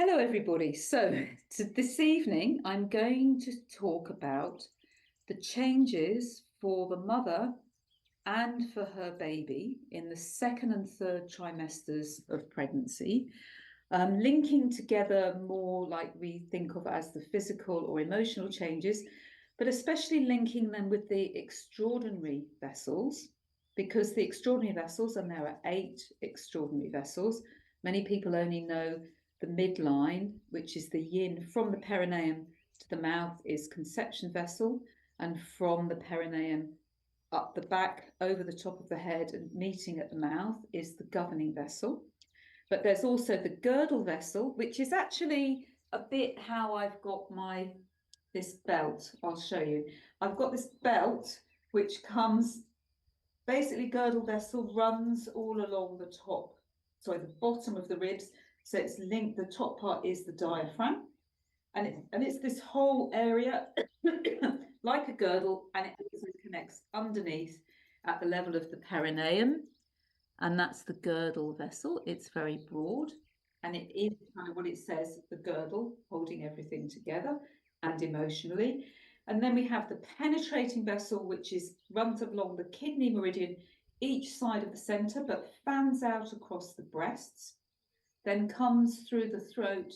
Hello, everybody. This evening, I'm going to talk about the changes for the mother and for her baby in the second and third trimesters of pregnancy, linking together more like we think of as the physical or emotional changes, but especially linking them with the extraordinary vessels, because the extraordinary vessels, and there are 8 extraordinary vessels. Many people only know the midline, which is the yin from the perineum to the mouth, is conception vessel, and from the perineum up the back, over the top of the head and meeting at the mouth is the governing vessel. But there's also the girdle vessel, which is actually a bit how I've got this belt. I'll show you. I've got this belt which comes, basically girdle vessel runs all along the top, the bottom of the ribs. So it's linked, the top part is the diaphragm, and it's this whole area like a girdle, and it also connects underneath at the level of the perineum, and that's the girdle vessel. It's very broad, and it is kind of what it says, the girdle, holding everything together and emotionally. And then we have the penetrating vessel, which runs along the kidney meridian, each side of the center, but fans out across the breasts, then comes through the throat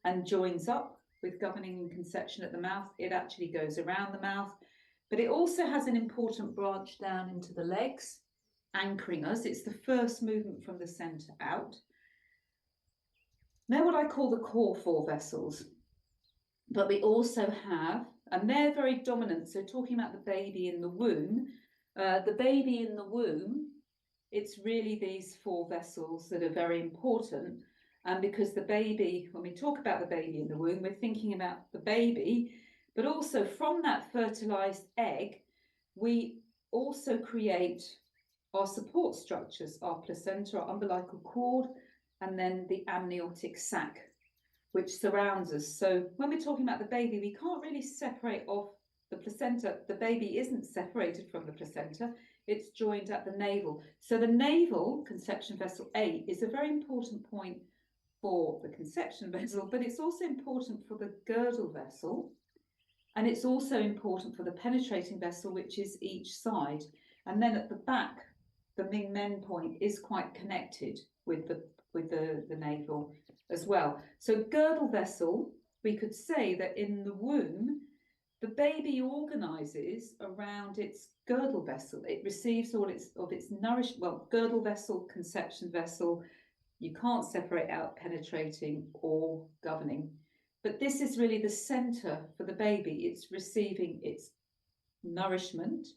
and joins up with governing and conception at the mouth. It actually goes around the mouth, but it also has an important branch down into the legs, anchoring us. It's the first movement from the center out. They're what I call the core 4 vessels. But we also have, and they're very dominant. So talking about the baby in the womb, it's really these 4 vessels that are very important. And because the baby, when we talk about the baby in the womb, we're thinking about the baby, but also from that fertilized egg, we also create our support structures, our placenta, our umbilical cord, and then the amniotic sac, which surrounds us. So when we're talking about the baby, we can't really separate off the placenta. The baby isn't separated from the placenta. It's joined at the navel. So the navel, conception vessel 8, is a very important point for the conception vessel, but it's also important for the girdle vessel. And it's also important for the penetrating vessel, which is each side. And then at the back, the Ming Men point is quite connected with the navel as well. So girdle vessel, we could say that in the womb, the baby organizes around its girdle vessel. It receives all of its nourishment. Well, girdle vessel, conception vessel, you can't separate out penetrating or governing. But this is really the center for the baby. It's receiving its nourishment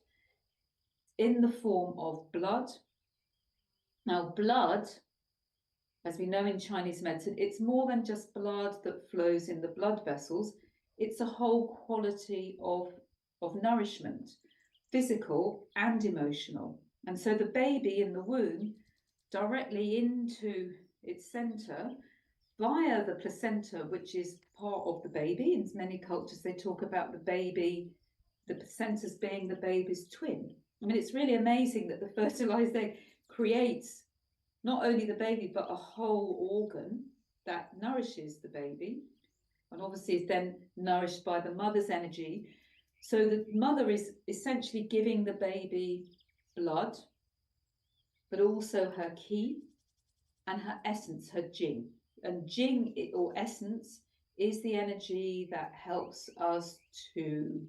in the form of blood. Now, blood, as we know in Chinese medicine, it's more than just blood that flows in the blood vessels. It's a whole quality of nourishment, physical and emotional. And so the baby in the womb, directly into its center, via the placenta, which is part of the baby. In many cultures, they talk about the baby, the placentas being the baby's twin. I mean, it's really amazing that the fertilized egg creates not only the baby, but a whole organ that nourishes the baby, and obviously is then nourished by the mother's energy. So the mother is essentially giving the baby blood, but also her ki and her essence, her jing. And jing, or essence, is the energy that helps us to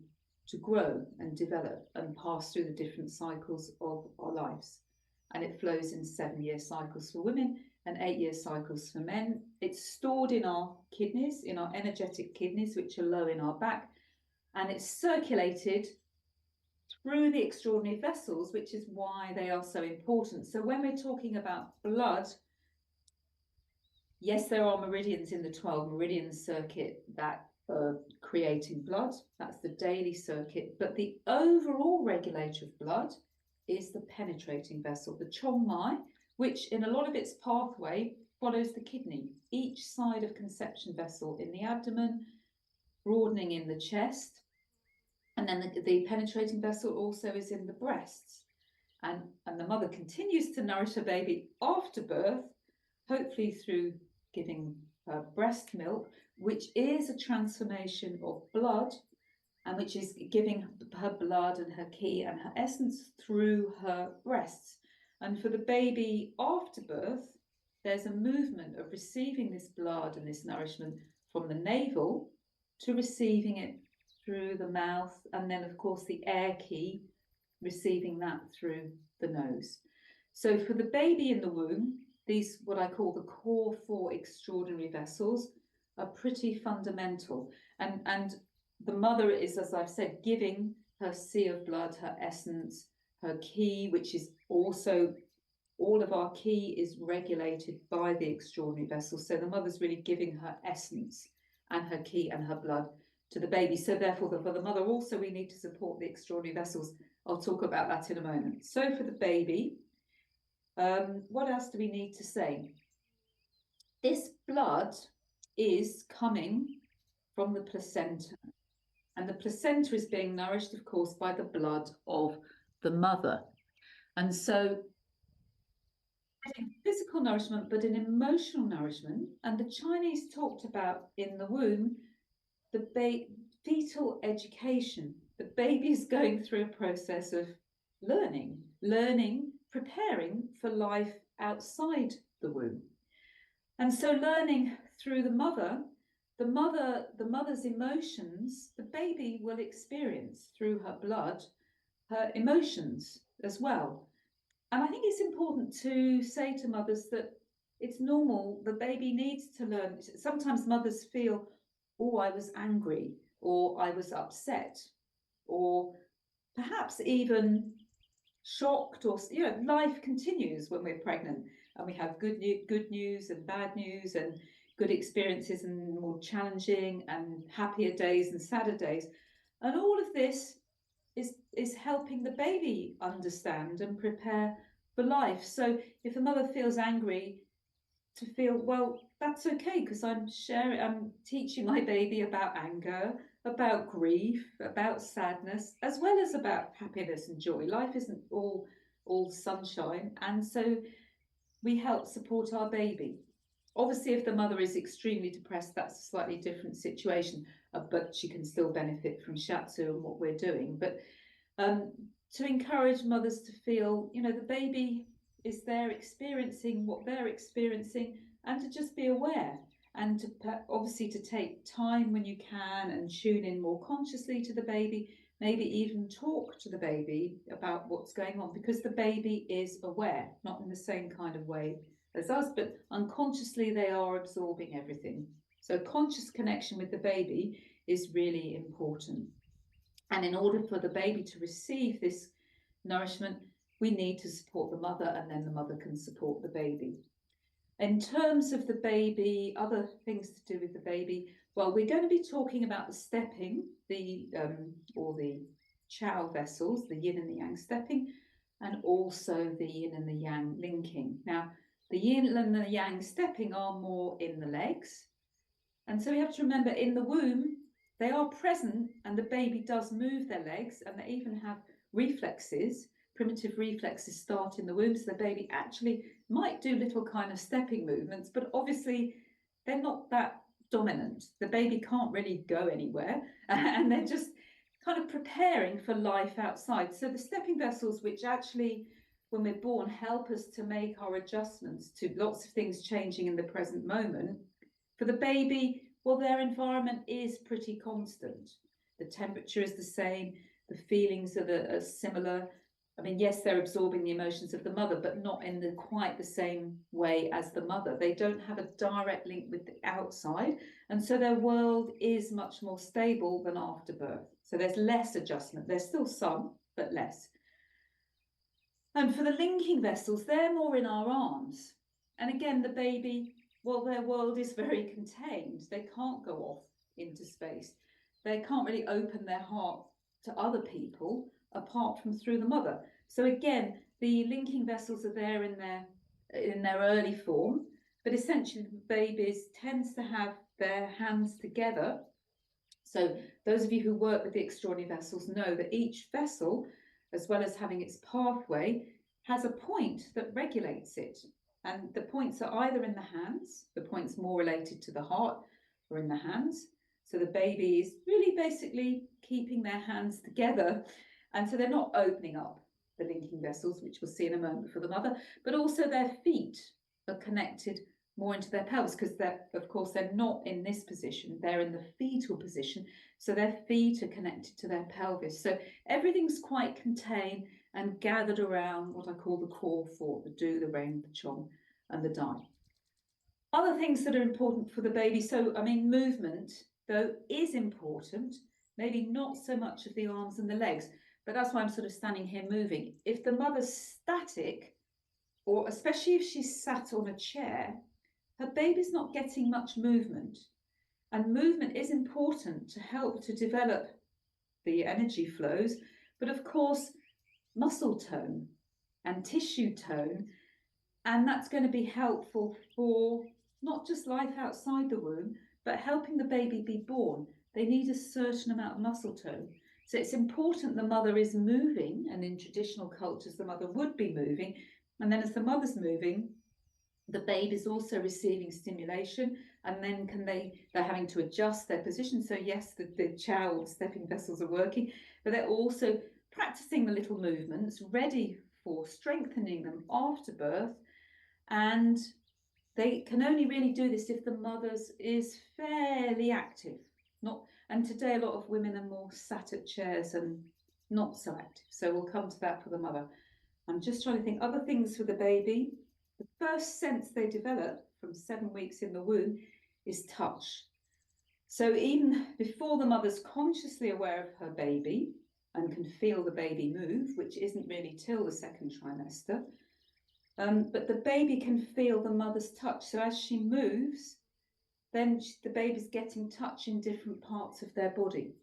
grow and develop and pass through the different cycles of our lives. And it flows in 7-year cycles for women and 8-year cycles for men. It's stored in our kidneys, in our energetic kidneys, which are low in our back, and it's circulated through the extraordinary vessels, which is why they are so important. So when we're talking about blood, yes, there are meridians in the 12 meridian circuit that are creating blood. That's the daily circuit. But the overall regulator of blood is the penetrating vessel, the Chong Mai, which in a lot of its pathway follows the kidney, each side of conception vessel in the abdomen, broadening in the chest. And then the penetrating vessel also is in the breasts. And the mother continues to nourish her baby after birth, hopefully through giving her breast milk, which is a transformation of blood, and which is giving her blood and her ki and her essence through her breasts. And for the baby after birth, there's a movement of receiving this blood and this nourishment from the navel to receiving it through the mouth, and then of course the air ki, receiving that through the nose. So for the baby in the womb, these, what I call the core four extraordinary vessels, are pretty fundamental. And the mother is, as I've said, giving her sea of blood, her essence, her ki, which is also, all of our ki is regulated by the extraordinary vessels. So the mother's really giving her essence and her ki and her blood to the baby. So therefore, for the mother also, we need to support the extraordinary vessels. I'll talk about that in a moment. So for the baby, what else do we need to say? This blood is coming from the placenta. And the placenta is being nourished, of course, by the blood of the mother. And so getting physical nourishment, but an emotional nourishment. And the Chinese talked about in the womb, the fetal education. The baby is going through a process of learning, preparing for life outside the womb. And so learning through the mother's emotions, the baby will experience through her blood, her emotions as well. And I think it's important to say to mothers that it's normal, the baby needs to learn. Sometimes mothers feel, oh, I was angry, or I was upset, or perhaps even shocked, or, you know, life continues when we're pregnant, and we have good news and bad news, and good experiences and more challenging and happier days and sadder days. And all of this is helping the baby understand and prepare for life. So if a mother feels angry, to feel, well, that's okay, because I'm teaching my baby about anger, about grief, about sadness, as well as about happiness and joy. Life isn't all sunshine. And so we help support our baby. Obviously, if the mother is extremely depressed, that's a slightly different situation, but she can still benefit from shiatsu and what we're doing. But to encourage mothers to feel, you know, the baby is there experiencing what they're experiencing, and to just be aware, and to obviously to take time when you can and tune in more consciously to the baby, maybe even talk to the baby about what's going on, because the baby is aware, not in the same kind of way as us, but unconsciously they are absorbing everything. So conscious connection with the baby is really important. And in order for the baby to receive this nourishment, we need to support the mother, and then the mother can support the baby. In terms of the baby, other things to do with the baby, well, we're going to be talking about the stepping, or the Chao vessels, the yin and the yang stepping, and also the yin and the yang linking. Now, the yin and the yang stepping are more in the legs. And so we have to remember, in the womb, they are present, and the baby does move their legs, and they even have reflexes. Primitive reflexes start in the womb, so the baby actually might do little kind of stepping movements, but obviously they're not that dominant. The baby can't really go anywhere, and they're just kind of preparing for life outside. So the stepping vessels, which actually, when we're born, help us to make our adjustments to lots of things changing in the present moment, for the baby, well, their environment is pretty constant. The temperature is the same, the feelings are similar. I mean, yes, they're absorbing the emotions of the mother, but not in quite the same way as the mother. They don't have a direct link with the outside, and so their world is much more stable than after birth. So there's less adjustment. There's still some, but less. And for the linking vessels, they're more in our arms. And again, the baby, well, their world is very contained. They can't go off into space. They can't really open their heart to other people apart from through the mother. So again, the linking vessels are there in their early form, but essentially the babies tends to have their hands together. So those of you who work with the extraordinary vessels know that each vessel, as well as having its pathway, has a point that regulates it. And the points are either in the hands, the points more related to the heart, or in the hands. So the baby is really basically keeping their hands together. And so they're not opening up the linking vessels, which we'll see in a moment for the mother, but also their feet are connected more into their pelvis, because of course they're not in this position, they're in the fetal position, so their feet are connected to their pelvis. So everything's quite contained and gathered around what I call the core four: the do, the rein, the chong, and the dai. Other things that are important for the baby, so I mean, movement though is important, maybe not so much of the arms and the legs, but that's why I'm sort of standing here moving. If the mother's static, or especially if she's sat on a chair, her baby's not getting much movement. And movement is important to help to develop the energy flows, but of course, muscle tone and tissue tone. And that's going to be helpful for not just life outside the womb, but helping the baby be born. They need a certain amount of muscle tone. So it's important the mother is moving, and in traditional cultures, the mother would be moving. And then as the mother's moving, the baby's also receiving stimulation, and then they're having to adjust their position. So yes, the chow or the stepping vessels are working, but they're also practicing the little movements, ready for strengthening them after birth. And they can only really do this if the mother's is fairly active. And today a lot of women are more sat at chairs and not so active. So we'll come to that for the mother. I'm just trying to think other things for the baby. The first sense they develop from 7 weeks in the womb is touch. So even before the mother's consciously aware of her baby and can feel the baby move, which isn't really till the second trimester, but the baby can feel the mother's touch. So as she moves, then the baby's getting touch in different parts of their body.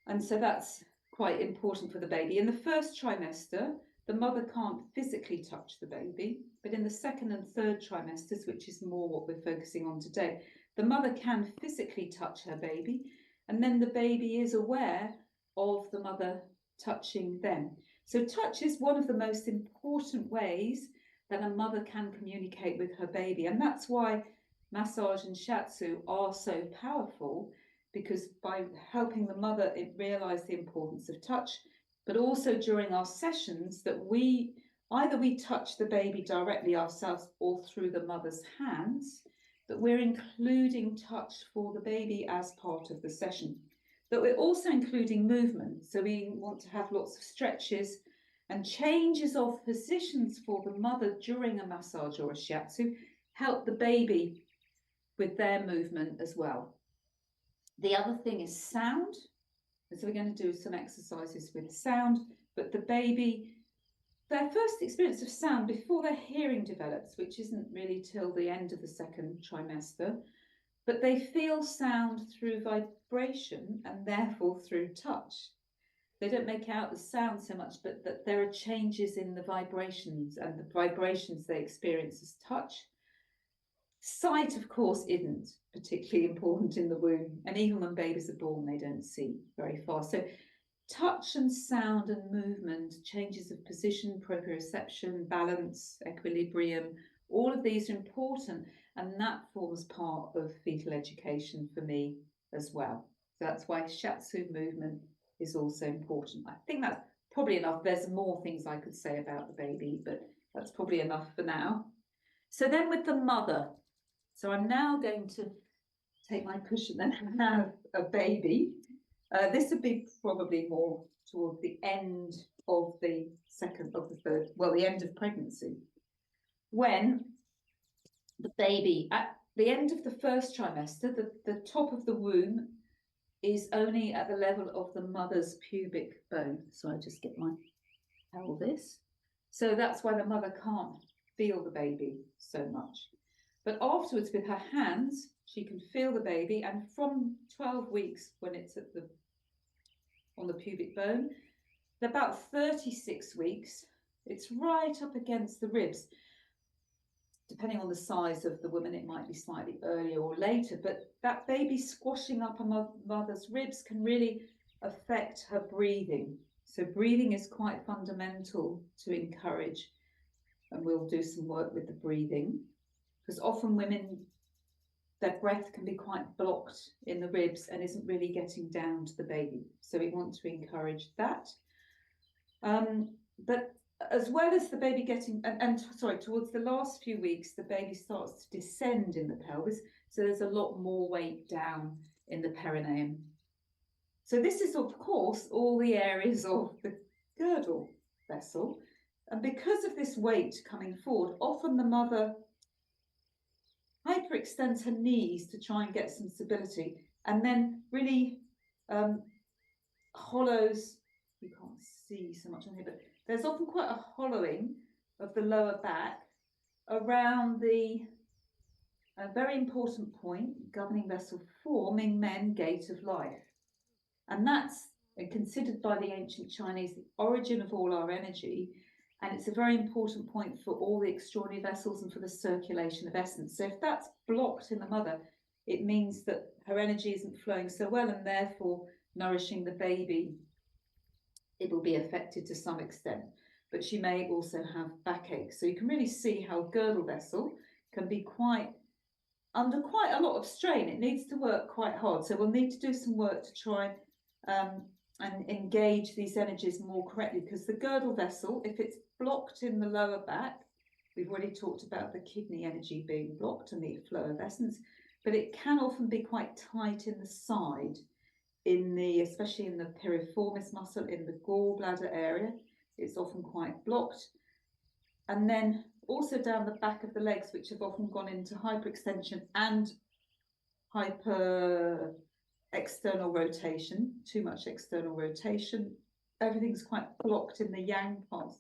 And so that's quite important for the baby. In the first trimester, the mother can't physically touch the baby, but in the second and third trimesters, which is more what we're focusing on today, the mother can physically touch her baby, and then the baby is aware of the mother touching them. So touch is one of the most important ways that a mother can communicate with her baby, and that's why massage and shiatsu are so powerful, because by helping the mother realize the importance of touch, but also during our sessions that either we touch the baby directly ourselves or through the mother's hands, that we're including touch for the baby as part of the session. But we're also including movement. So we want to have lots of stretches and changes of positions for the mother during a massage or a shiatsu, help the baby with their movement as well. The other thing is sound. So we're going to do some exercises with sound, but the baby, their first experience of sound before their hearing develops, which isn't really till the end of the second trimester, but they feel sound through vibration and therefore through touch. They don't make out the sound so much, but that there are changes in the vibrations, and the vibrations they experience as touch. Sight, of course, isn't particularly important in the womb, and even when babies are born, they don't see very far. So touch and sound and movement, changes of position, proprioception, balance, equilibrium, all of these are important, and that forms part of fetal education for me as well. So that's why shiatsu movement is also important. I think that's probably enough. There's more things I could say about the baby, but that's probably enough for now. So then with the mother, so I'm now going to take my cushion and have a baby. This would be probably more toward the end of the third, well, the end of pregnancy. When the baby, at the end of the first trimester, the top of the womb is only at the level of the mother's pubic bone. So I just get my pelvis. So that's why the mother can't feel the baby so much. But afterwards, with her hands, she can feel the baby, and from 12 weeks, when it's on the pubic bone, about 36 weeks, it's right up against the ribs. Depending on the size of the woman, it might be slightly earlier or later, but that baby squashing up a mother's ribs can really affect her breathing. So breathing is quite fundamental to encourage and we'll do some work with the breathing, because often women, their breath can be quite blocked in the ribs and isn't really getting down to the baby. So we want to encourage that. But as well as the baby getting, sorry, towards the last few weeks, the baby starts to descend in the pelvis. So there's a lot more weight down in the perineum. So this is, of course, all the areas of the girdle vessel. And because of this weight coming forward, often the mother hyperextends her knees to try and get some stability, and then really hollows, you can't see so much on here, but there's often quite a hollowing of the lower back around the very important point, governing vessel 4, Ming Men, gate of life. And that's considered by the ancient Chinese the origin of all our energy. And it's a very important point for all the extraordinary vessels and for the circulation of essence. So if that's blocked in the mother, it means that her energy isn't flowing so well, and therefore nourishing the baby, it will be affected to some extent. But she may also have backache. So you can really see how girdle vessel can be under quite a lot of strain. It needs to work quite hard. So we'll need to do some work to try and engage these energies more correctly, because the girdle vessel, if it's blocked in the lower back, we've already talked about the kidney energy being blocked and the flow of essence, but it can often be quite tight in the side, especially in the piriformis muscle, in the gallbladder area. It's often quite blocked. And then also down the back of the legs, which have often gone into hyperextension and hyper external rotation, too much external rotation. Everything's quite blocked in the yang parts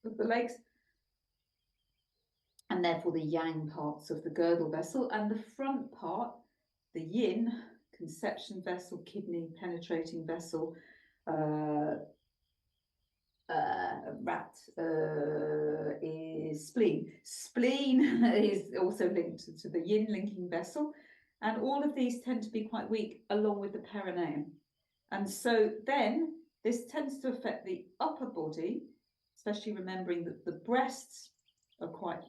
of the legs, and therefore the yang parts of the girdle vessel. And the front part, the yin, conception vessel, kidney penetrating vessel, is spleen. Spleen is also linked to the yin linking vessel. And all of these tend to be quite weak along with the perineum. And so then this tends to affect the upper body, especially remembering that the breasts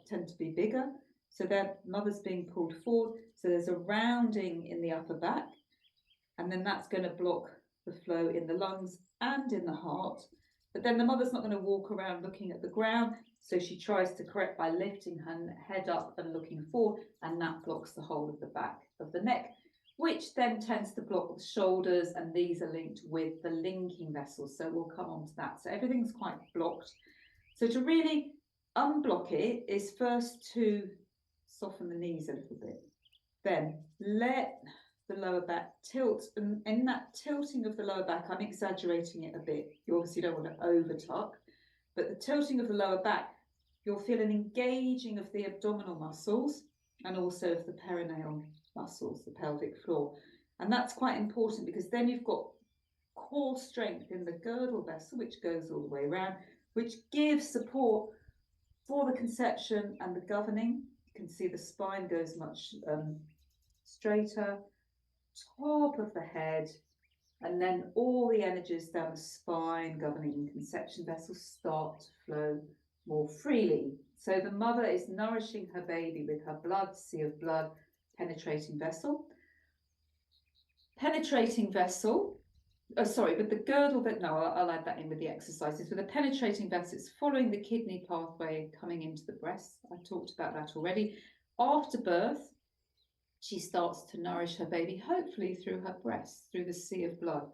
tend to be bigger. So their mother's being pulled forward. So there's a rounding in the upper back. And then that's going to block the flow in the lungs and in the heart. But then the mother's not going to walk around looking at the ground. So she tries to correct by lifting her head up and looking forward, and that blocks the whole of the back of the neck, which then tends to block the shoulders, and these are linked with the linking vessels. So we'll come on to that. So everything's quite blocked. So to really unblock it is first to soften the knees a little bit. Then let the lower back tilt, and in that tilting of the lower back, I'm exaggerating it a bit. You obviously don't want to over tuck, but the tilting of the lower back, you'll feel an engaging of the abdominal muscles and also of the perineal muscles, the pelvic floor. And that's quite important, because then you've got core strength in the girdle vessel, which goes all the way around, which gives support for the conception and the governing. You can see the spine goes much straighter, top of the head, and then all the energies down the spine, governing and conception vessels, start to flow more freely. So the mother is nourishing her baby with her blood, sea of blood, penetrating vessel. Penetrating vessel, with the girdle, but no, I'll add that in with the exercises. With the penetrating vessel, it's following the kidney pathway coming into the breast. I talked about that already. After birth, she starts to nourish her baby, hopefully through her breasts, through the sea of blood.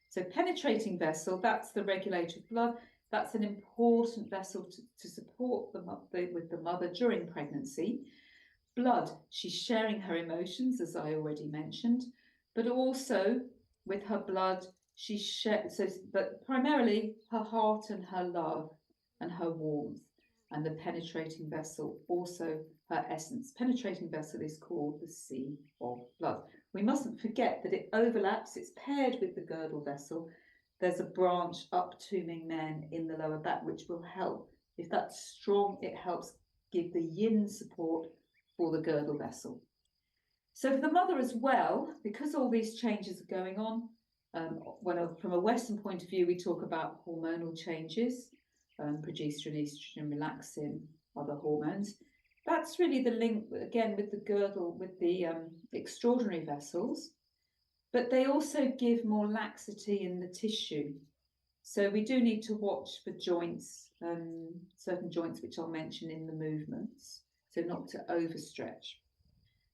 So penetrating vessel, that's the regulator of blood. That's an important vessel to support with the mother during pregnancy. Blood, she's sharing her emotions, as I already mentioned, but also with her blood, she shares, but primarily her heart and her love and her warmth, and the penetrating vessel, also her essence. Penetrating vessel is called the sea of blood. We mustn't forget that it overlaps, it's paired with the girdle vessel. There's a branch up to Ming Men in the lower back, which will help. If that's strong, it helps give the yin support for the girdle vessel. So for the mother as well, because all these changes are going on, from a Western point of view, we talk about hormonal changes, progesterone, estrogen, relaxin, other hormones. That's really the link, again, with the girdle, with the extraordinary vessels, but they also give more laxity in the tissue. So we do need to watch for joints, certain joints, which I'll mention in the movements, so not to overstretch.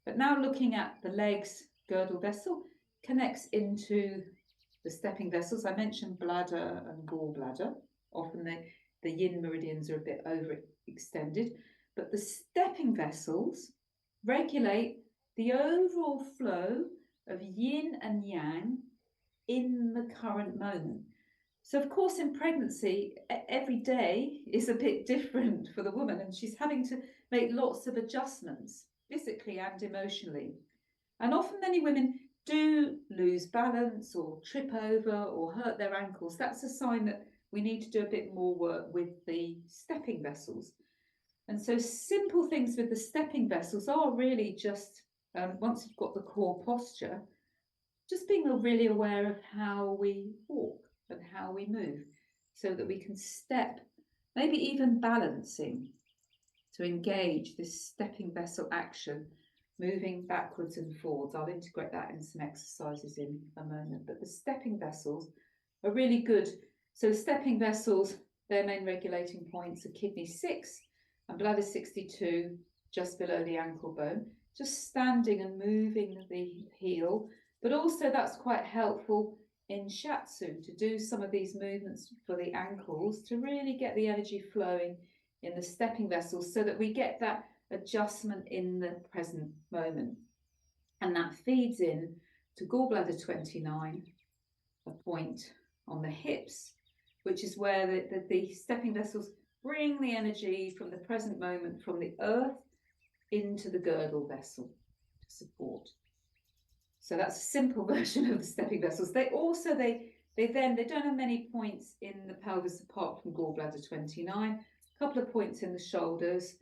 But now looking at the legs, girdle vessel connects into the stepping vessels. I mentioned bladder and gallbladder. Often the yin meridians are a bit overextended, but the stepping vessels regulate the overall flow of yin and yang in the current moment. So, of course, in pregnancy, every day is a bit different for the woman, and she's having to make lots of adjustments, physically and emotionally. And often many women do lose balance or trip over or hurt their ankles. That's a sign that we need to do a bit more work with the stepping vessels. And so simple things with the stepping vessels are really just, once you've got the core posture, just being really aware of how we walk and how we move so that we can step, maybe even balancing to engage this stepping vessel action, moving backwards and forwards. I'll integrate that in some exercises in a moment, but the stepping vessels are really good. So stepping vessels, their main regulating points are kidney 6 and bladder 62, just below the ankle bone, just standing and moving the heel. But also that's quite helpful in shiatsu to do some of these movements for the ankles to really get the energy flowing in the stepping vessels so that we get that adjustment in the present moment. And that feeds in to gallbladder 29, a point on the hips, which is where the stepping vessels bring the energy from the present moment, from the earth into the girdle vessel to support. So that's a simple version of the stepping vessels. They don't have many points in the pelvis apart from gallbladder 29, a couple of points in the shoulders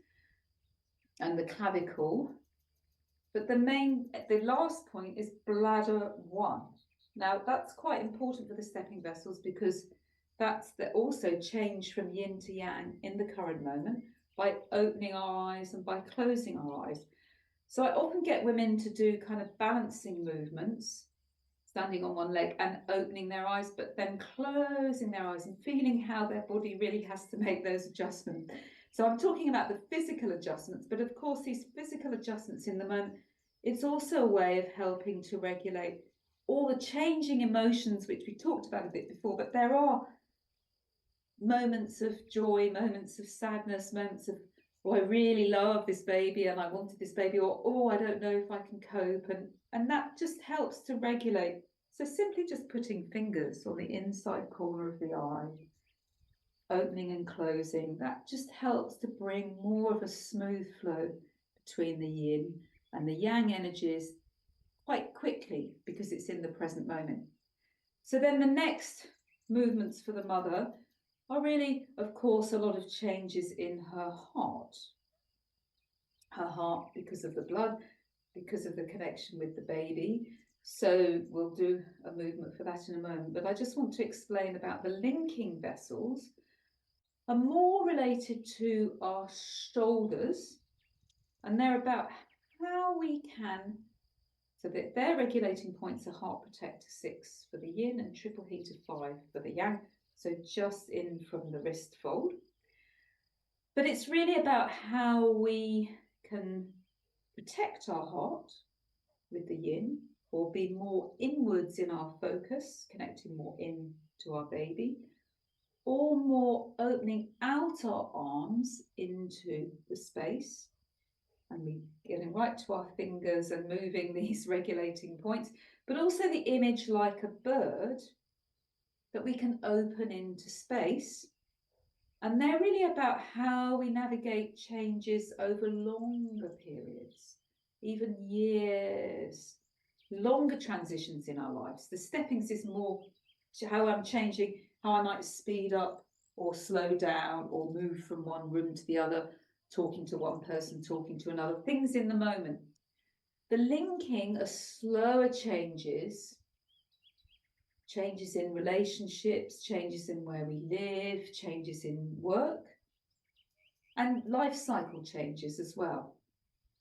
and the clavicle. But the last point is bladder 1. Now that's quite important for the stepping vessels because that's also change from yin to yang in the current moment by opening our eyes and by closing our eyes. So I often get women to do kind of balancing movements, standing on one leg and opening their eyes, but then closing their eyes and feeling how their body really has to make those adjustments. So I'm talking about the physical adjustments, but of course these physical adjustments in the moment, it's also a way of helping to regulate all the changing emotions, which we talked about a bit before, but there are moments of joy, moments of sadness, moments of, oh, I really love this baby and I wanted this baby, or, oh, I don't know if I can cope. And that just helps to regulate. So simply just putting fingers on the inside corner of the eye, opening and closing, that just helps to bring more of a smooth flow between the yin and the yang energies quite quickly because it's in the present moment. So then the next movements for the mother are really, of course, a lot of changes in her heart. Her heart because of the blood, because of the connection with the baby. So we'll do a movement for that in a moment. But I just want to explain about the linking vessels are more related to our shoulders, and they're about how we can, so that their regulating points are heart protector 6 for the yin and triple heater 5 for the yang. So just in from the wrist fold. But it's really about how we can protect our heart with the yin or be more inwards in our focus, connecting more in to our baby, or more opening out our arms into the space. And we getting right to our fingers and moving these regulating points, but also the image like a bird that we can open into space. And they're really about how we navigate changes over longer periods, even years, longer transitions in our lives. The steppings is more how I'm changing, how I might speed up or slow down or move from one room to the other, talking to one person, talking to another, things in the moment. The linking are slower changes in relationships, changes in where we live, changes in work. and life cycle changes as well.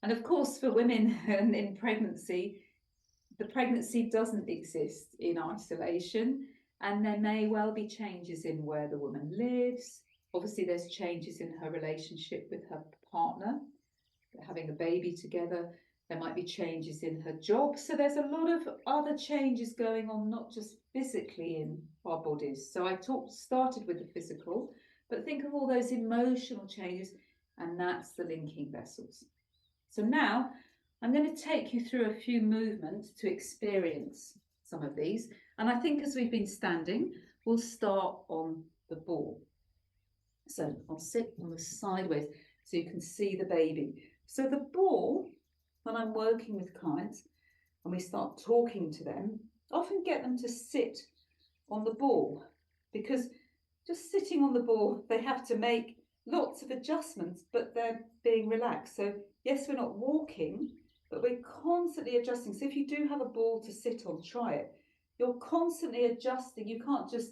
And of course, for women in pregnancy, the pregnancy doesn't exist in isolation, and there may well be changes in where the woman lives. Obviously, there's changes in her relationship with her partner, having a baby together. There might be changes in her job. So there's a lot of other changes going on, not just physically in our bodies. So I started with the physical, but think of all those emotional changes, and that's the linking vessels. So now I'm going to take you through a few movements to experience some of these. And I think as we've been standing, we'll start on the ball. So I'll sit on the sideways so you can see the baby. So the ball, when I'm working with clients and we start talking to them, often get them to sit on the ball, because just sitting on the ball, they have to make lots of adjustments, but they're being relaxed. So yes, we're not walking, but we're constantly adjusting. So if you do have a ball to sit on, try it. You're constantly adjusting. You can't just,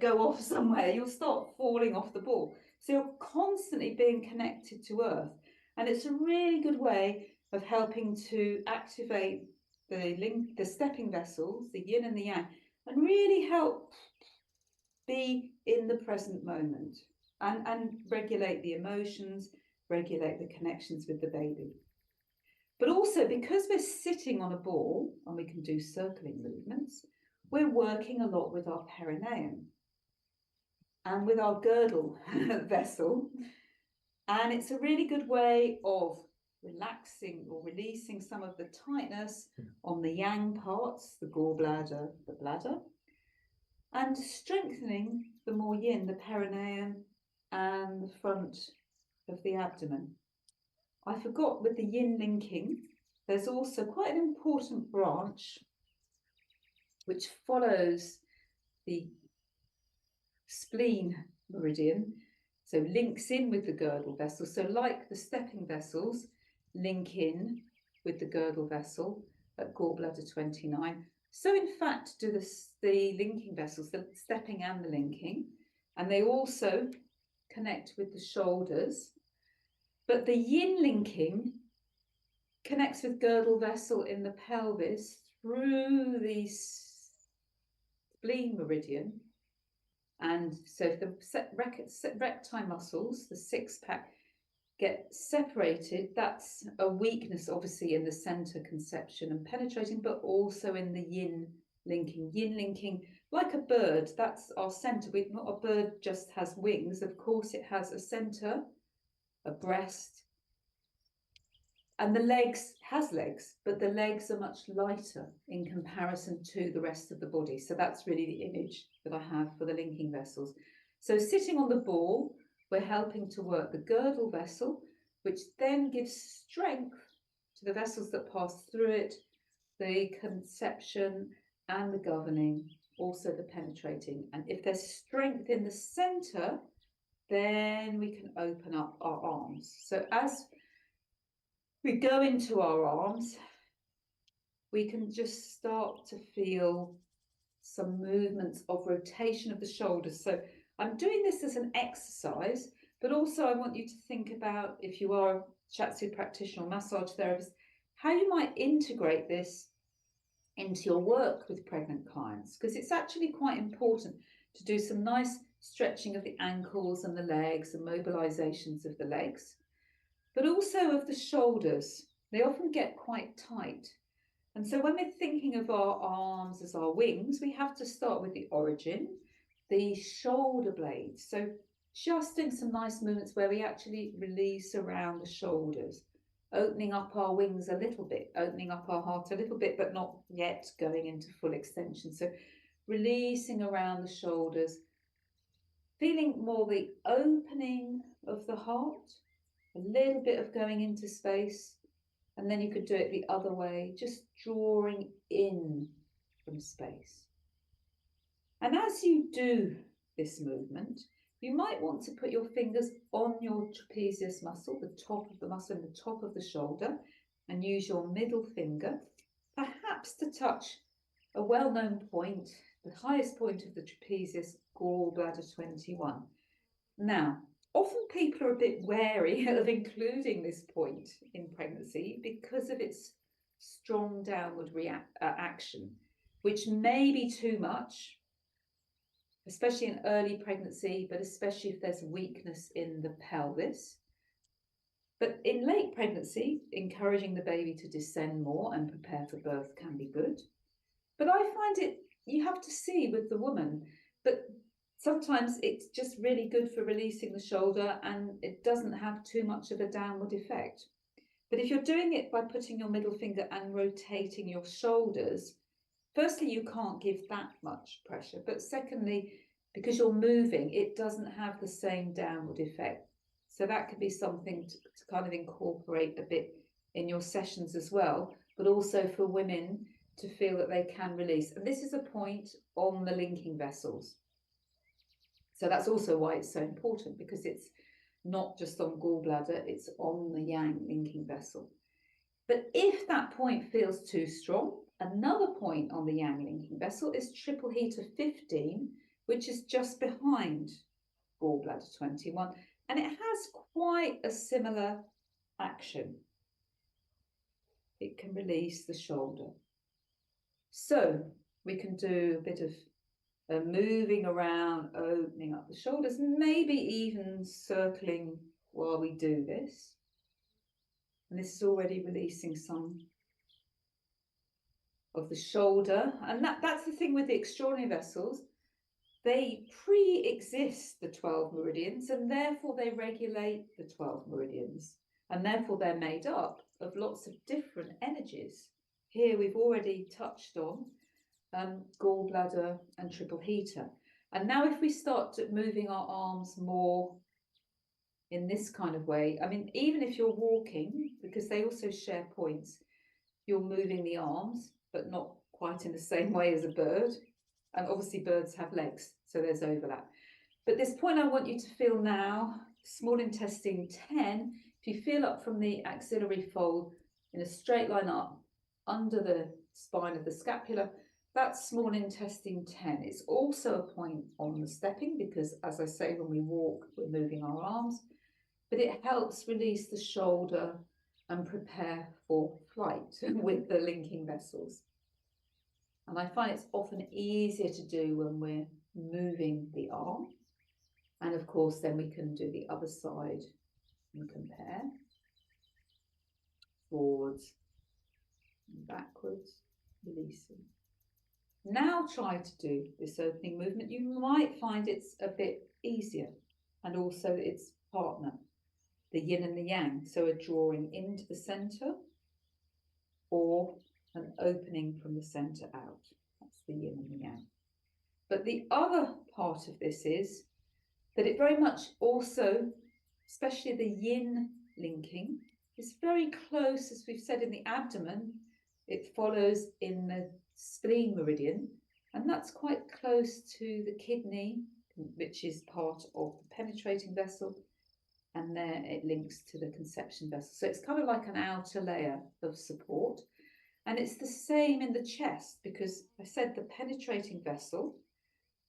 go off somewhere. You'll start falling off the ball. So you're constantly being connected to earth. And it's a really good way of helping to activate the stepping vessels, the yin and the yang, and really help be in the present moment and regulate the emotions, regulate the connections with the baby. But also, because we're sitting on a ball and we can do circling movements, we're working a lot with our perineum and with our girdle vessel. And it's a really good way of relaxing or releasing some of the tightness on the yang parts, the gallbladder, the bladder, and strengthening the more yin, the perineum and the front of the abdomen. I forgot, with the yin linking, there's also quite an important branch which follows the spleen meridian, so links in with the girdle vessel. So like the stepping vessels link in with the girdle vessel at gallbladder 29, so in fact do the linking vessels, the stepping and the linking, and they also connect with the shoulders. But the yin linking connects with girdle vessel in the pelvis through the spleen meridian. And so if the recti muscles, the six pack, get separated, that's a weakness obviously in the center conception and penetrating, but also in the yin linking. Yin linking, like a bird, that's our center. Not a bird just has wings. Of course, it has a center, a breast, and the legs has legs, but the legs are much lighter in comparison to the rest of the body. So that's really the image that I have for the linking vessels. So sitting on the ball, we're helping to work the girdle vessel, which then gives strength to the vessels that pass through it, the conception and the governing, also the penetrating. And if there's strength in the center, then we can open up our arms. So as we go into our arms, we can just start to feel some movements of rotation of the shoulders. So I'm doing this as an exercise, but also I want you to think about, if you are a shiatsu practitioner or massage therapist, how you might integrate this into your work with pregnant clients, because it's actually quite important to do some nice stretching of the ankles and the legs and mobilizations of the legs, but also of the shoulders. They often get quite tight. And so when we're thinking of our arms as our wings, we have to start with the origin, the shoulder blades. So just doing some nice movements where we actually release around the shoulders, opening up our wings a little bit, opening up our heart a little bit, but not yet going into full extension. So releasing around the shoulders, feeling more the opening of the heart, a little bit of going into space, and then you could do it the other way, just drawing in from space. And as you do this movement, you might want to put your fingers on your trapezius muscle, the top of the muscle in the top of the shoulder, and use your middle finger, perhaps to touch a well-known point, the highest point of the trapezius, gallbladder 21. Now, often people are a bit wary of including this point in pregnancy because of its strong downward action, which may be too much, especially in early pregnancy, but especially if there's weakness in the pelvis. But in late pregnancy, encouraging the baby to descend more and prepare for birth can be good. But I find it, you have to see with the woman, but sometimes it's just really good for releasing the shoulder and it doesn't have too much of a downward effect. But if you're doing it by putting your middle finger and rotating your shoulders, firstly, you can't give that much pressure. But secondly, because you're moving, it doesn't have the same downward effect. So that could be something to kind of incorporate a bit in your sessions as well, but also for women to feel that they can release. And this is a point on the linking vessels. So that's also why it's so important, because it's not just on gallbladder, it's on the yang linking vessel. But if that point feels too strong, another point on the yang linking vessel is triple heater 15, which is just behind gallbladder 21. And it has quite a similar action. It can release the shoulder. So we can do a bit of moving around, opening up the shoulders, maybe even circling while we do this. And this is already releasing some of the shoulder. And that's the thing with the extraordinary vessels. They pre-exist the 12 meridians, and therefore they regulate the 12 meridians. And therefore they're made up of lots of different energies. Here we've already touched on gallbladder and triple heater. And now if we start moving our arms more in this kind of way, I mean, even if you're walking, because they also share points, you're moving the arms, but not quite in the same way as a bird. And obviously birds have legs, so there's overlap. But this point I want you to feel now, small intestine 10, if you feel up from the axillary fold in a straight line up under the spine of the scapula, that's small intestine 10. It's also a point on the stepping because, as I say, when we walk, we're moving our arms, but it helps release the shoulder and prepare for flight with the linking vessels. And I find it's often easier to do when we're moving the arm. And of course, then we can do the other side and compare. Forwards and backwards, releasing. Now try to do this opening movement. You might find it's a bit easier, and also its partner, the yin and the yang. So a drawing into the center or an opening from the center out. That's the yin and the yang. But the other part of this is that it very much also, especially the yin linking, is very close, as we've said, in the abdomen. It follows in the spleen meridian, and that's quite close to the kidney, which is part of the penetrating vessel, and there it links to the conception vessel. So it's kind of like an outer layer of support. And it's the same in the chest, because I said the penetrating vessel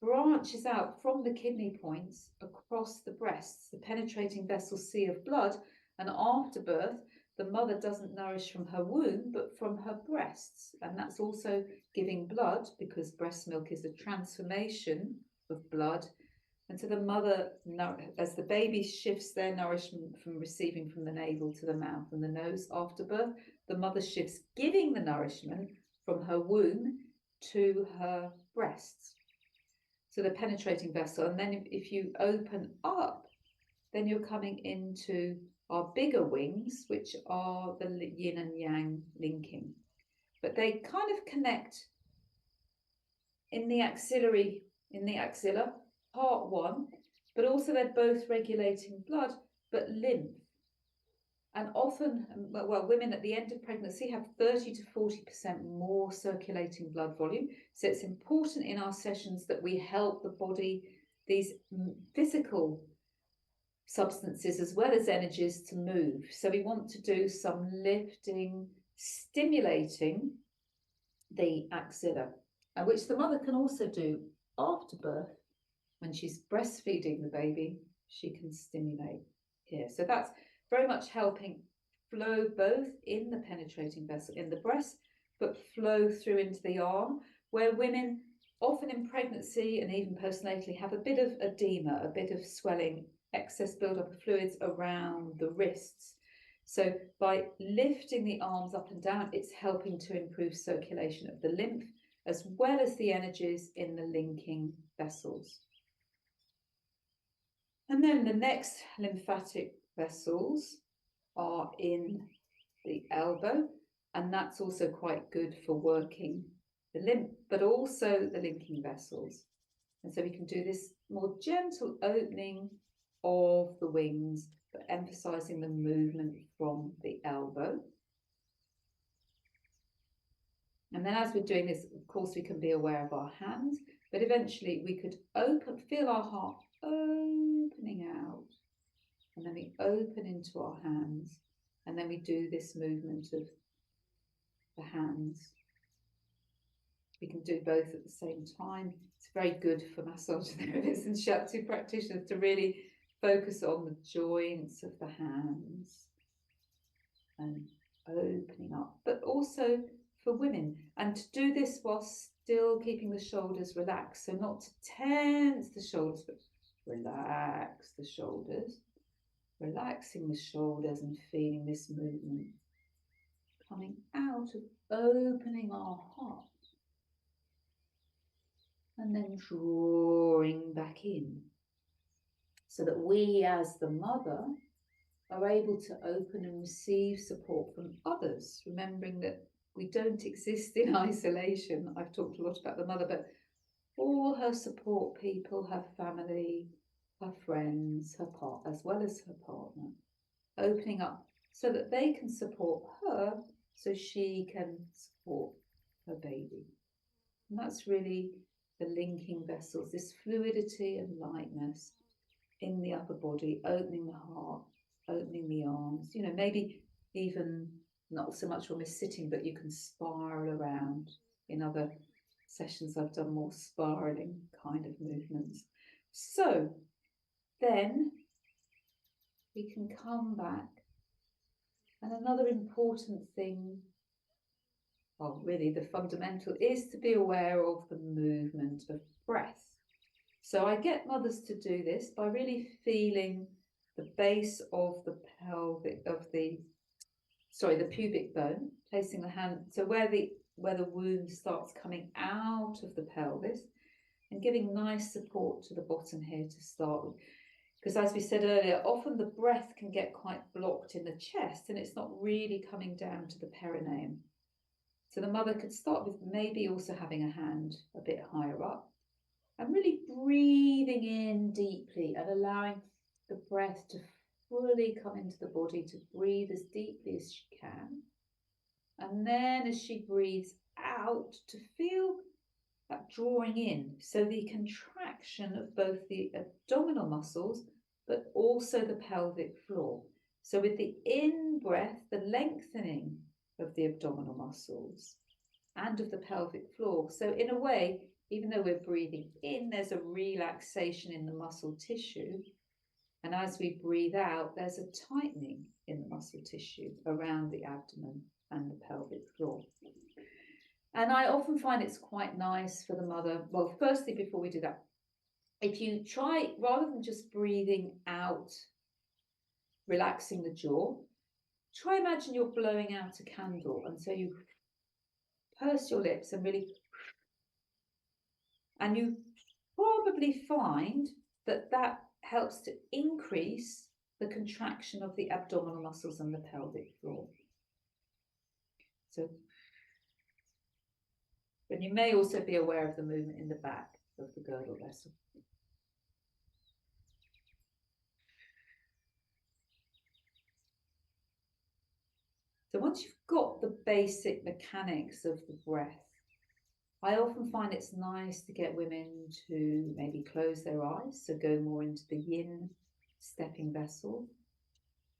branches out from the kidney points across the breasts, the penetrating vessel sea of blood, and after birth, the mother doesn't nourish from her womb, but from her breasts. And that's also giving blood, because breast milk is a transformation of blood. And so the mother, as the baby shifts their nourishment from receiving from the navel to the mouth and the nose after birth, the mother shifts giving the nourishment from her womb to her breasts. So the penetrating vessel. And then if you open up, then you're coming into our bigger wings, which are the yin and yang linking. But they kind of connect in the axillary, in the axilla, part one, but also they're both regulating blood, but lymph. And often, well, women at the end of pregnancy have 30 to 40% more circulating blood volume. So it's important in our sessions that we help the body, these physical substances as well as energies, to move. So we want to do some lifting, stimulating the axilla, which the mother can also do after birth when she's breastfeeding the baby. she can stimulate here. So that's very much helping flow both in the penetrating vessel in the breast, but flow through into the arm, where women often in pregnancy and even postnatally have a bit of edema, a bit of swelling, excess buildup of fluids around the wrists. So by lifting the arms up and down, it's helping to improve circulation of the lymph as well as the energies in the linking vessels. And then the next lymphatic vessels are in the elbow, and that's also quite good for working the lymph, but also the linking vessels. And so we can do this more gentle opening of the wings, but emphasizing the movement from the elbow. And then as we're doing this, of course, we can be aware of our hands, but eventually we could feel our heart opening out, and then we open into our hands, and then we do this movement of the hands. We can do both at the same time. It's very good for massage therapists and shiatsu practitioners to really focus on the joints of the hands and opening up, but also for women, and to do this while still keeping the shoulders relaxed. So not to tense the shoulders, but relax the shoulders, relaxing the shoulders and feeling this movement coming out of opening our heart and then drawing back in, so that we as the mother are able to open and receive support from others, remembering that we don't exist in isolation. I've talked a lot about the mother, but all her support people, her family, her friends, her partner, as well as her partner, opening up so that they can support her, so she can support her baby. And that's really the linking vessels, this fluidity and lightness in the upper body, opening the heart, opening the arms, maybe even not so much when we're sitting, but you can spiral around. In other sessions I've done more spiraling kind of movements. So then we can come back, and another important thing, well, really the fundamental, is to be aware of the movement of breath. So I get mothers to do this by really feeling the base of the the pubic bone, placing the hand, so where the womb starts coming out of the pelvis, and giving nice support to the bottom here to start with. Because as we said earlier, often the breath can get quite blocked in the chest and it's not really coming down to the perineum. So the mother could start with maybe also having a hand a bit higher up, and really breathing in deeply and allowing the breath to fully come into the body, to breathe as deeply as she can. And then as she breathes out, to feel that drawing in, so the contraction of both the abdominal muscles, but also the pelvic floor. So with the in-breath, the lengthening of the abdominal muscles and of the pelvic floor. So in a way, even though we're breathing in, there's a relaxation in the muscle tissue. And as we breathe out, there's a tightening in the muscle tissue around the abdomen and the pelvic floor. And I often find it's quite nice for the mother, well, firstly, before we do that, if you try, rather than just breathing out, relaxing the jaw, try imagine you're blowing out a candle. And so you purse your lips and really, and you probably find that that helps to increase the contraction of the abdominal muscles and the pelvic floor. So, but you may also be aware of the movement in the back of the girdle vessel. So once you've got the basic mechanics of the breath, I often find it's nice to get women to maybe close their eyes, so go more into the yin stepping vessel.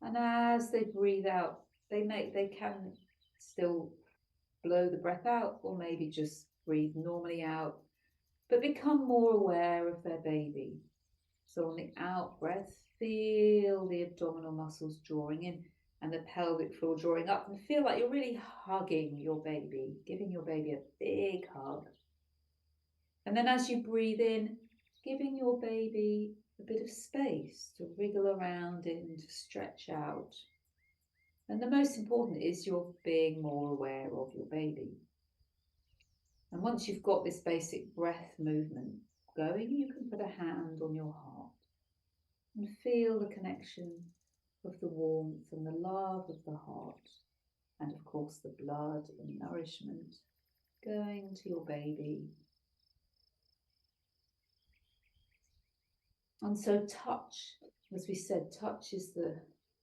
And as they breathe out, they can still blow the breath out, or maybe just breathe normally out, but become more aware of their baby. So on the out breath, feel the abdominal muscles drawing in and the pelvic floor drawing up, and feel like you're really hugging your baby, giving your baby a big hug. And then as you breathe in, giving your baby a bit of space to wriggle around in, to stretch out. And the most important is you're being more aware of your baby. And once you've got this basic breath movement going, you can put a hand on your heart and feel the connection of the warmth and the love of the heart, and of course the blood and nourishment going to your baby. And so touch, as we said, touch is the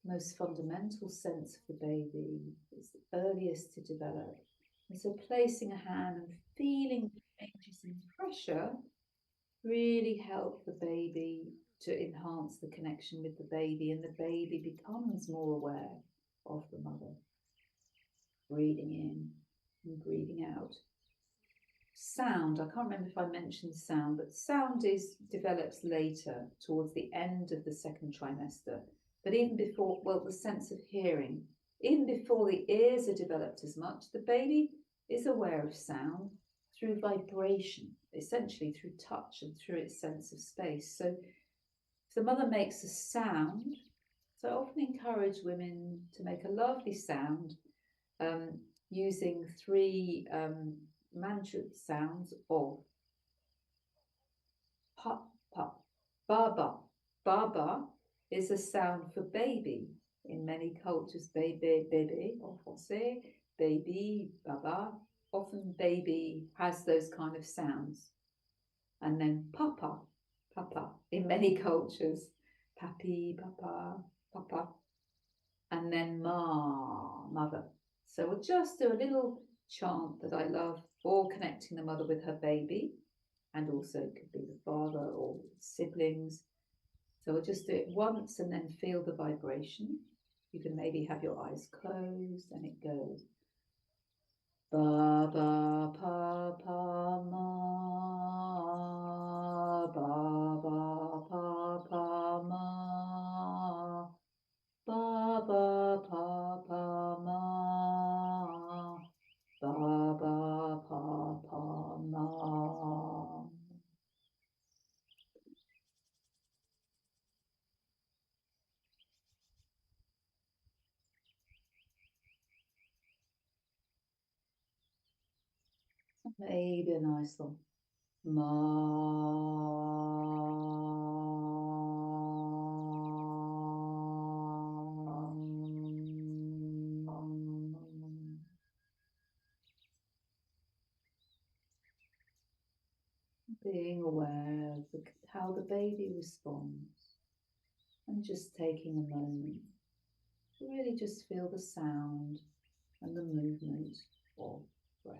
most fundamental sense of the baby. It's the earliest to develop. And so placing a hand and feeling changes in pressure really help the baby to enhance the connection with the baby, and the baby becomes more aware of the mother. Breathing in and breathing out. Sound, I can't remember if I mentioned sound, but sound develops later, towards the end of the second trimester. But even before, well, the sense of hearing, even before the ears are developed as much, the baby is aware of sound through vibration, essentially through touch and through its sense of space. So if the mother makes a sound, so I often encourage women to make a lovely sound using three mantra sounds of pa, pa, baba. Baba is a sound for baby. In many cultures, bébé, bébé, en français, baby, baba. Often baby has those kind of sounds. And then papa, papa, in many cultures, papi, papa, papa. And then ma, mother. So we'll just do a little chant that I love for connecting the mother with her baby, and also it could be the father or siblings. So we'll just do it once and then feel the vibration. You can maybe have your eyes closed, and it goes ba ba pa pa ma, ba ba pa pa ma, ba ba pa pa ma, ba ba pa pa ma. Maybe a nice one. Ma. Being aware of how the baby responds, and just taking a moment to really just feel the sound and the movement of breath.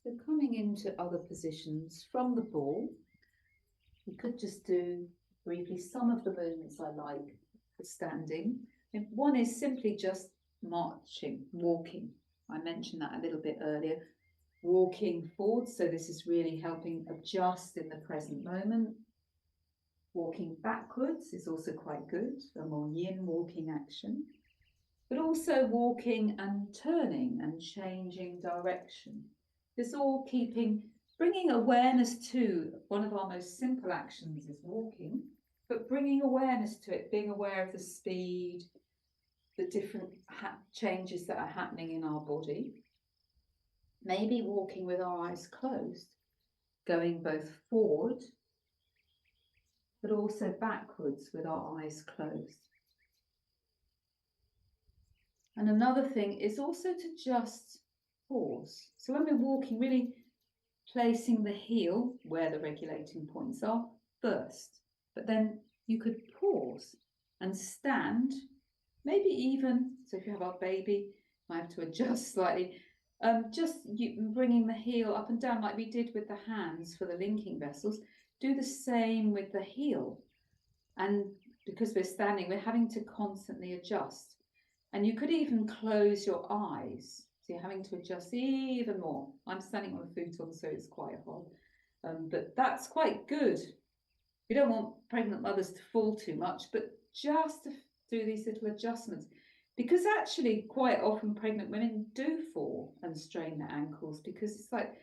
So coming into other positions from the ball, we could just do briefly some of the movements I like for standing. And one is simply just marching, walking. I mentioned that a little bit earlier. Walking forward, so this is really helping adjust in the present moment. Walking backwards is also quite good, a more yin walking action. But also walking and turning and changing direction. This all bringing awareness to one of our most simple actions is walking, but bringing awareness to it, being aware of the speed, the different changes that are happening in our body. Maybe walking with our eyes closed, going both forward, but also backwards with our eyes closed. And another thing is also to just pause. So when we're walking, really placing the heel where the regulating points are first, but then you could pause and stand, maybe even, so if you have our baby, I have to adjust slightly, just bringing the heel up and down like we did with the hands for the linking vessels. Do the same with the heel. And because we're standing, we're having to constantly adjust. And you could even close your eyes. So you're having to adjust even more. I'm standing on a futon, so it's quite hard. But that's quite good. We don't want pregnant mothers to fall too much, but just to do these little adjustments. Because actually, quite often pregnant women do fall and strain their ankles because it's like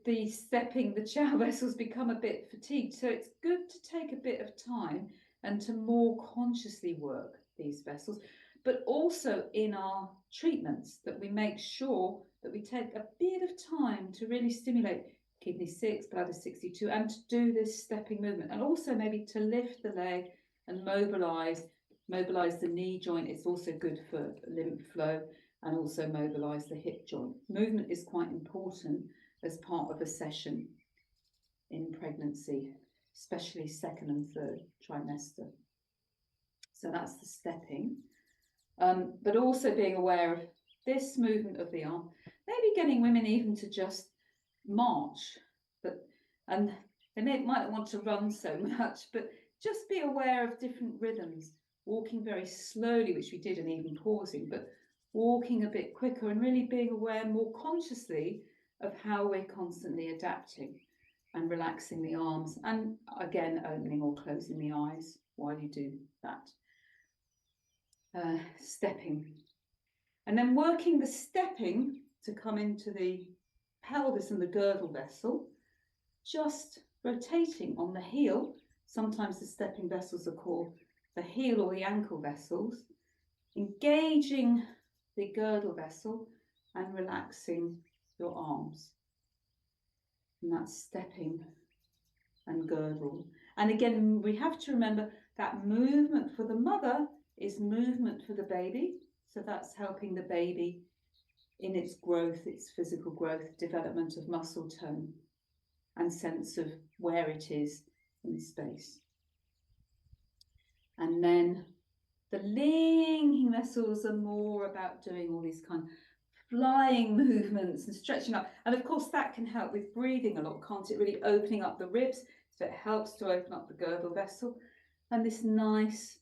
the stepping, the chow vessels become a bit fatigued. So it's good to take a bit of time and to more consciously work these vessels, but also in our treatments that we make sure that we take a bit of time to really stimulate kidney 6, bladder 62, and to do this stepping movement, and also maybe to lift the leg and mobilize the knee joint. It's also good for lymph flow, and also mobilize the hip joint. Movement is quite important as part of a session in pregnancy, especially second and third trimester. So that's the stepping. But also being aware of this movement of the arm, maybe getting women even to just march, and they might want to run so much, but just be aware of different rhythms, walking very slowly, which we did, and even pausing, but walking a bit quicker and really being aware more consciously of how we're constantly adapting and relaxing the arms, and again opening or closing the eyes while you do that. Stepping, and then working the stepping to come into the pelvis and the girdle vessel, just rotating on the heel. Sometimes the stepping vessels are called the heel or the ankle vessels, engaging the girdle vessel and relaxing your arms. And that's stepping and girdle. And again, we have to remember that movement for the mother is movement for the baby. So that's helping the baby in its growth, its physical growth, development of muscle tone and sense of where it is in space. And then the linking vessels are more about doing all these kind of flying movements and stretching up. And of course, that can help with breathing a lot, can't it? Really opening up the ribs. So it helps to open up the girdle vessel. And this nice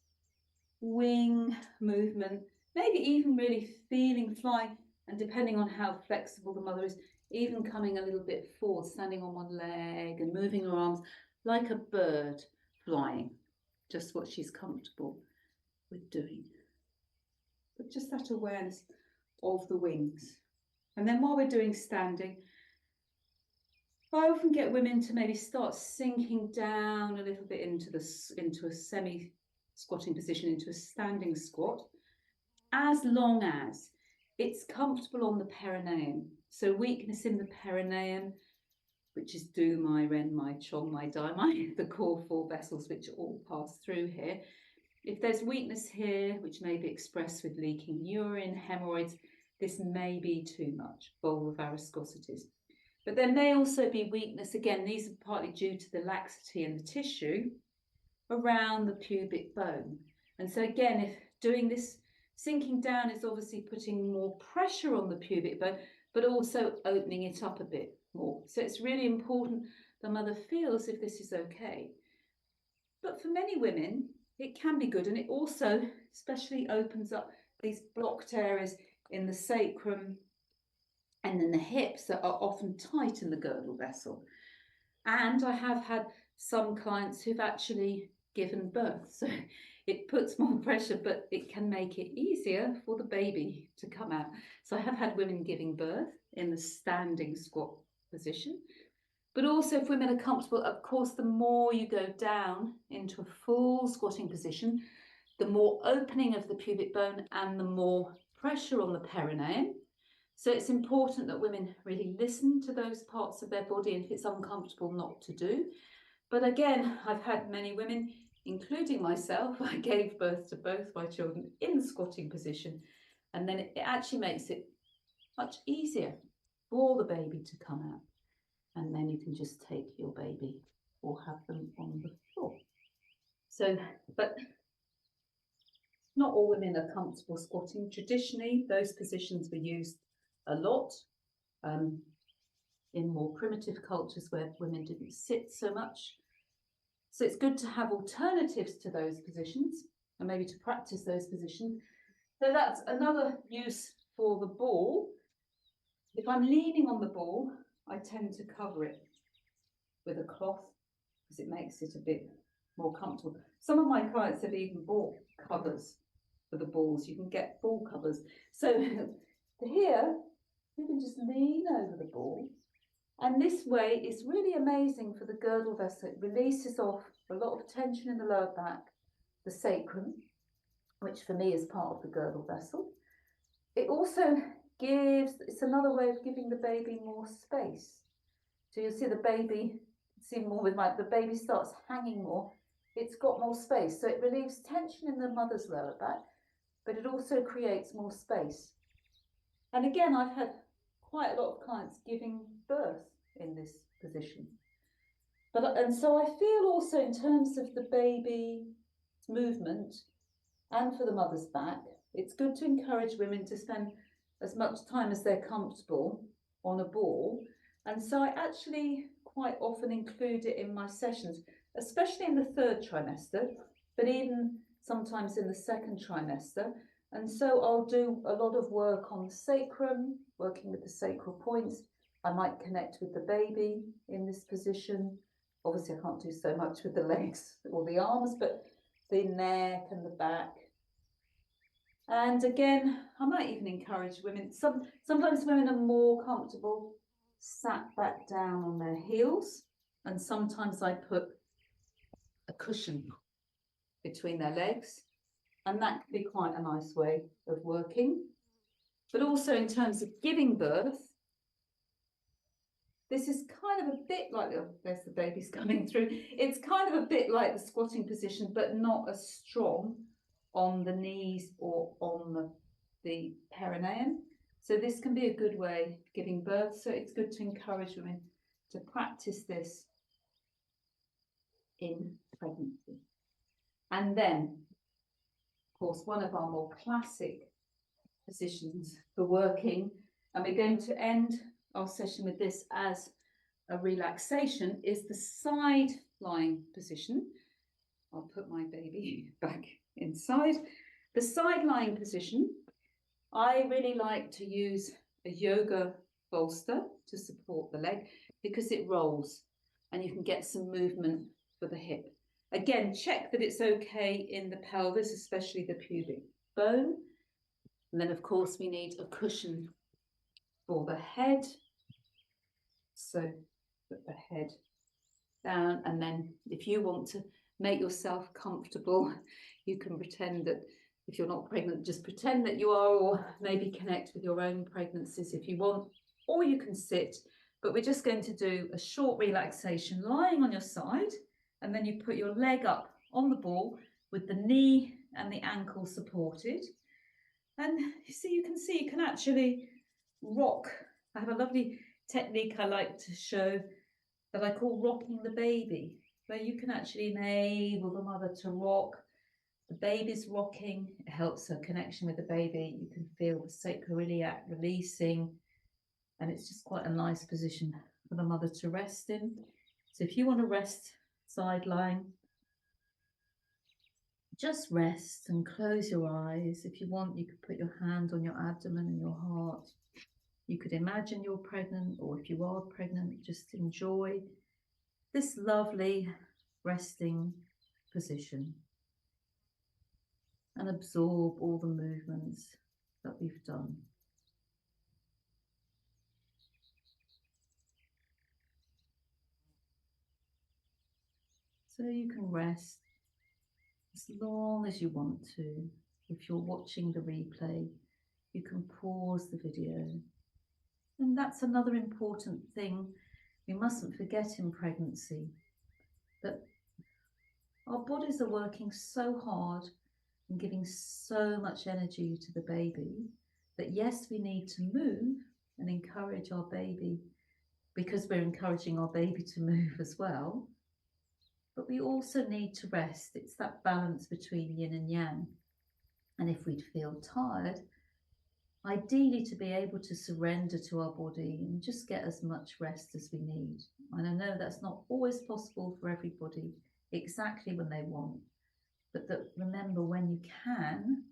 wing movement, maybe even really feeling flying, and depending on how flexible the mother is, even coming a little bit forward, standing on one leg and moving her arms like a bird flying, just what she's comfortable with doing. But just that awareness of the wings. And then while we're doing standing, I often get women to maybe start sinking down a little bit into a semi-squatting position, into a standing squat, as long as it's comfortable on the perineum. So weakness in the perineum, which is do, my, ren, my, chong, my, dai, my, the core 4 vessels which all pass through here. If there's weakness here, which may be expressed with leaking urine, hemorrhoids, this may be too much, vulvar varicosities. But there may also be weakness, again, these are partly due to the laxity in the tissue around the pubic bone. And so again, if doing this, sinking down is obviously putting more pressure on the pubic bone, but also opening it up a bit more. So it's really important the mother feels if this is okay. But for many women, it can be good, and it also especially opens up these blocked areas in the sacrum and in the hips that are often tight in the girdle vessel. And I have had some clients who've actually given birth, so it puts more pressure, but it can make it easier for the baby to come out. So I have had women giving birth in the standing squat position. But also, if women are comfortable, of course, the more you go down into a full squatting position, the more opening of the pubic bone and the more pressure on the perineum. So it's important that women really listen to those parts of their body, and if it's uncomfortable, not to do. But again, I've had many women, including myself, I gave birth to both my children in the squatting position, and then it actually makes it much easier for the baby to come out. And then you can just take your baby or have them on the floor. So, but not all women are comfortable squatting. Traditionally, those positions were used a lot in more primitive cultures where women didn't sit so much. So it's good to have alternatives to those positions, and maybe to practice those positions. So that's another use for the ball. If I'm leaning on the ball, I tend to cover it with a cloth because it makes it a bit more comfortable. Some of my clients have even bought covers for the balls. You can get ball covers. So here, you can just lean over the ball. And this way, it's really amazing for the girdle vessel. It releases off a lot of tension in the lower back, the sacrum, which for me is part of the girdle vessel. It also gives, it's another way of giving the baby more space. So you'll see the baby, see more with the baby starts hanging more, it's got more space. So it relieves tension in the mother's lower back, but it also creates more space. And again, I've had quite a lot of clients giving birth in this position. And so I feel also in terms of the baby's movement and for the mother's back, it's good to encourage women to spend as much time as they're comfortable on a ball. And so I actually quite often include it in my sessions, especially in the 3rd trimester, but even sometimes in the 2nd trimester. And so I'll do a lot of work on the sacrum, working with the sacral points. I might connect with the baby in this position. Obviously, I can't do so much with the legs or the arms, but the neck and the back. And again, I might even encourage women. Sometimes women are more comfortable sat back down on their heels, and sometimes I put a cushion between their legs, and that can be quite a nice way of working. But also in terms of giving birth, this is kind of a bit like, oh, there's the baby's coming through. It's kind of a bit like the squatting position, but not as strong on the knees or on the perineum. So this can be a good way of giving birth. So it's good to encourage women to practice this in pregnancy. And then, of course, one of our more classic positions for working, and we're going to end our session with this as a relaxation, is the side lying position. I'll put my baby back inside. The side lying position, I really like to use a yoga bolster to support the leg because it rolls and you can get some movement for the hip. Again, check that it's okay in the pelvis, especially the pubic bone. And then, of course, we need a cushion for the head. So put the head down, and then if you want to make yourself comfortable, you can pretend that if you're not pregnant, just pretend that you are, or maybe connect with your own pregnancies if you want, or you can sit. But we're just going to do a short relaxation lying on your side, and then you put your leg up on the ball with the knee and the ankle supported. And you can see you can actually rock. I have a lovely technique I like to show that I call rocking the baby, where you can actually enable the mother to rock. The baby's rocking, it helps her connection with the baby. You can feel the sacroiliac releasing, and it's just quite a nice position for the mother to rest in. So if you want to rest side lying, just rest and close your eyes. If you want, you could put your hand on your abdomen and your heart. You could imagine you're pregnant, or if you are pregnant, just enjoy this lovely resting position and absorb all the movements that we've done. So you can rest as long as you want to. If you're watching the replay, you can pause the video. And that's another important thing we mustn't forget in pregnancy, that our bodies are working so hard and giving so much energy to the baby that yes, we need to move and encourage our baby because we're encouraging our baby to move as well. But we also need to rest. It's that balance between yin and yang. And if we feel tired, ideally to be able to surrender to our body and just get as much rest as we need. And I know that's not always possible for everybody exactly when they want, but that remember when you can,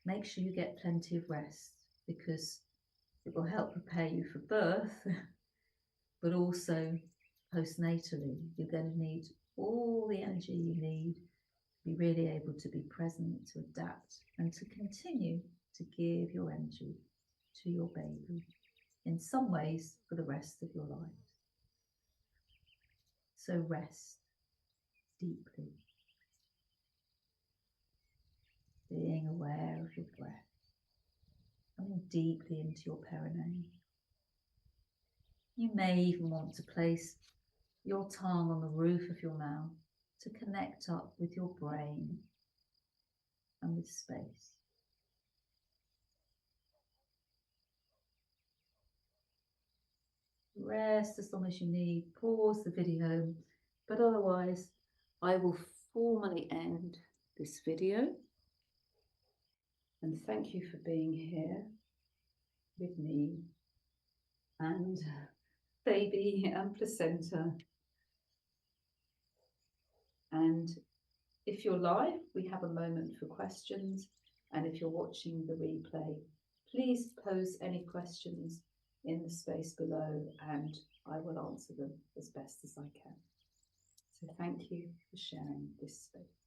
make sure you get plenty of rest, because it will help prepare you for birth, but also postnatally. You're going to need all the energy you need to be really able to be present, to adapt, and to continue to give your energy to your baby in some ways for the rest of your life. So rest deeply, being aware of your breath, coming deeply into your perineum. You may even want to place your tongue on the roof of your mouth to connect up with your brain and with space. Rest as long as you need. Pause the video, but otherwise I will formally end this video. And thank you for being here with me and baby and placenta. And if you're live, we have a moment for questions. And if you're watching the replay, please pose any questions in the space below and I will answer them as best as I can. So thank you for sharing this space.